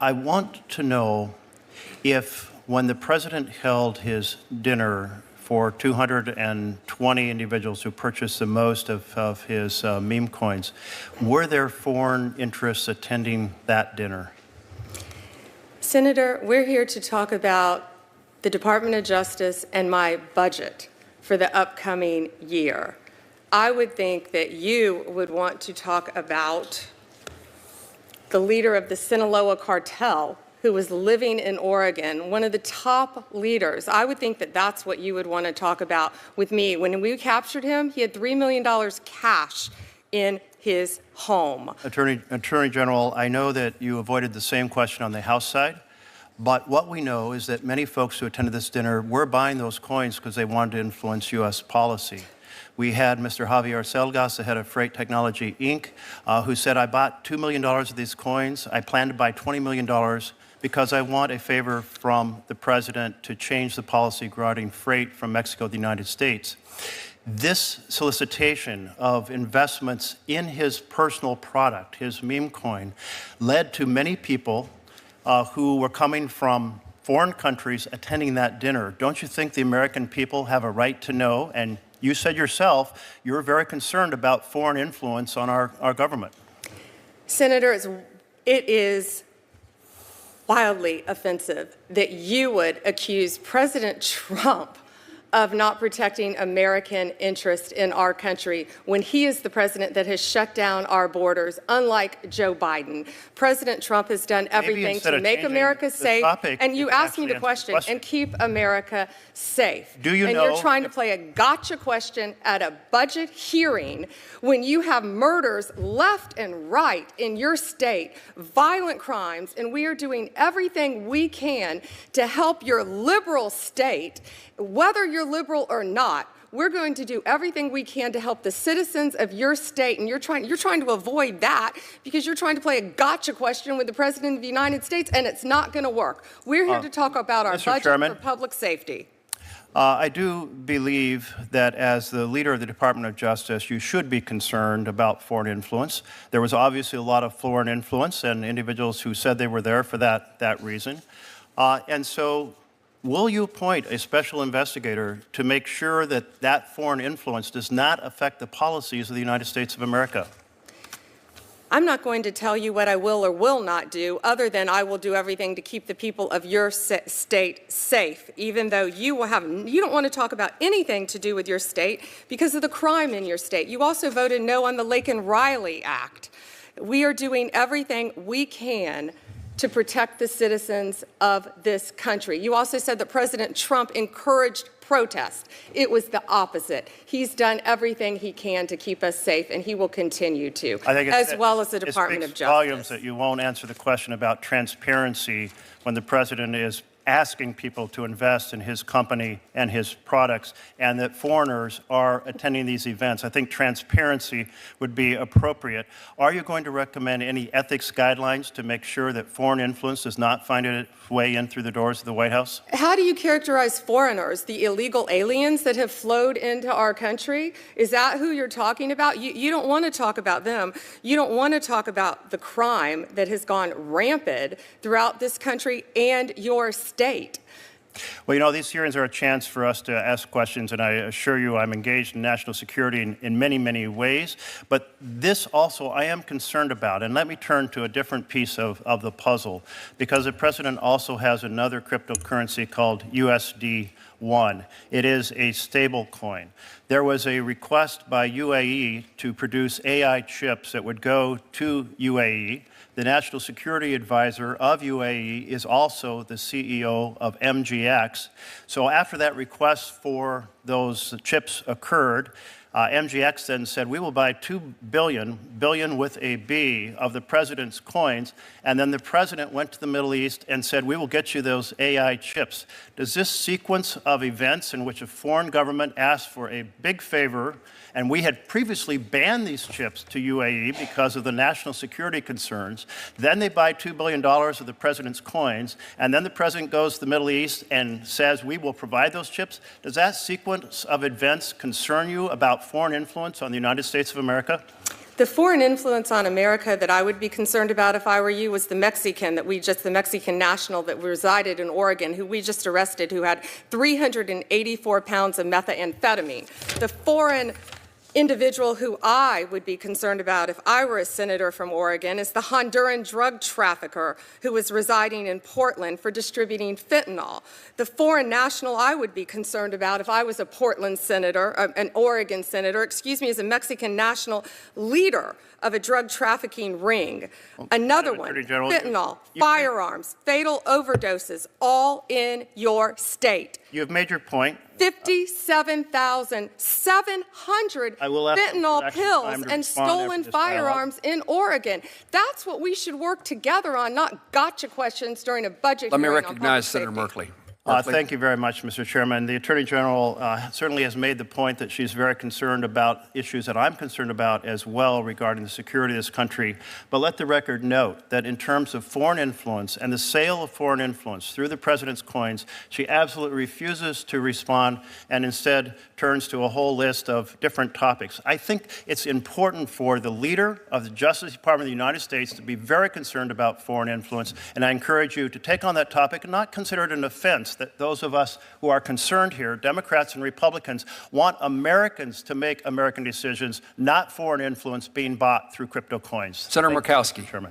I want to know if, when the president held his dinner for 220 individuals who purchased the most of his meme coins, were there foreign interests attending that dinner? Senator, we're here to talk about the Department of Justice and my budget for the upcoming year. I would think that you would want to talk about the leader of the Sinaloa cartel, who was living in Oregon, one of the top leaders. I would think that that's what you would want to talk about with me. When we captured him, he had $3 million cash in his home. Attorney General, I know that you avoided the same question on the House side, but what we know is that many folks who attended this dinner were buying those coins because they wanted to influence U.S. policy. We had Mr. Javier Selgas, the head of Freight Technology, Inc., who said, I bought $2 million of these coins. I plan to buy $20 million because I want a favor from the president to change the policy regarding freight from Mexico to the United States. This solicitation of investments in his personal product, his meme coin, led to many people who were coming from foreign countries attending that dinner. Don't you think the American people have a right to know? And you said yourself you're very concerned about foreign influence on our government. Senator, it is wildly offensive that you would accuse President Trump of not protecting American interest in our country when he is the president that has shut down our borders, unlike Joe Biden. President Trump has done everything to make America safe, and you asked me the question, and keep America safe. Do you know? And you're trying to play a gotcha question at a budget hearing when you have murders left and right in your state, violent crimes, and we are doing everything we can to help your liberal state. Whether you're liberal or not, we're going to do everything we can to help the citizens of your state, and you're trying to avoid that because you're trying to play a gotcha question with the President of the United States, and it's not going to work. We're here to talk about our budget for public safety. I do believe that as the leader of the Department of Justice, you should be concerned about foreign influence. There was obviously a lot of foreign influence and individuals who said they were there for that reason. And so will you appoint a special investigator to make sure that that foreign influence does not affect the policies of the United States of America? I'm not going to tell you what I will or will not do, other than I will do everything to keep the people of your state safe, even though you don't want to talk about anything to do with your state because of the crime in your state. You also voted no on the Laken-Riley Act. We are doing everything we can to protect the citizens of this country. You also said that President Trump encouraged protest. It was the opposite. He's done everything he can to keep us safe, and he will continue to, as well as the Department of Justice. It speaks volumes that you won't answer the question about transparency when the president is asking people to invest in his company and his products, and that foreigners are attending these events. I think transparency would be appropriate. Are you going to recommend any ethics guidelines to make sure that foreign influence does not find its way in through the doors of the White House? How do you characterize foreigners, the illegal aliens that have flowed into our country? Is that who you're talking about? You don't want to talk about them. You don't want to talk about the crime that has gone rampant throughout this country and your state. Well, you know, these hearings are a chance for us to ask questions, and I assure you I'm engaged in national security in many, many ways. But this also I am concerned about, and let me turn to a different piece of the puzzle, because the president also has another cryptocurrency called USD1. It is a stable coin. There was a request by UAE to produce AI chips that would go to UAE. The National Security Advisor of UAE is also the CEO of MGX. So after that request for those chips occurred, MGX then said, we will buy 2 billion with a B, of the president's coins. And then the president went to the Middle East and said, we will get you those AI chips. Does this sequence of events in which a foreign government asked for a big favor, and we had previously banned these chips to UAE because of the national security concerns, then they buy $2 billion of the president's coins, and then the president goes to the Middle East and says, we will provide those chips? Does that sequence of events concern you about foreign influence on the United States of America? The foreign influence on America that I would be concerned about if I were you was the Mexican national that resided in Oregon, who we just arrested, who had 384 pounds of methamphetamine. The foreign individual who I would be concerned about if I were a senator from Oregon is the Honduran drug trafficker who was residing in Portland for distributing fentanyl. The foreign national I would be concerned about if I was a Portland senator, an Oregon senator, is a Mexican national leader of a drug trafficking ring. Another one, fentanyl, firearms, fatal overdoses, all in your state. You have made your point. 57,700 fentanyl pills and stolen firearms in Oregon. That's what we should work together on, not gotcha questions during a budget hearing. Let me recognize Senator Merkley. Thank you very much, Mr. Chairman. The Attorney General certainly has made the point that she's very concerned about issues that I'm concerned about as well regarding the security of this country. But let the record note that in terms of foreign influence and the sale of foreign influence through the president's coins, she absolutely refuses to respond and instead turns to a whole list of different topics. I think it's important for the leader of the Justice Department of the United States to be very concerned about foreign influence, and I encourage you to take on that topic and not consider it an offense that those of us who are concerned here, Democrats and Republicans, want Americans to make American decisions, not foreign influence being bought through crypto coins. Senator Murkowski. Chairman.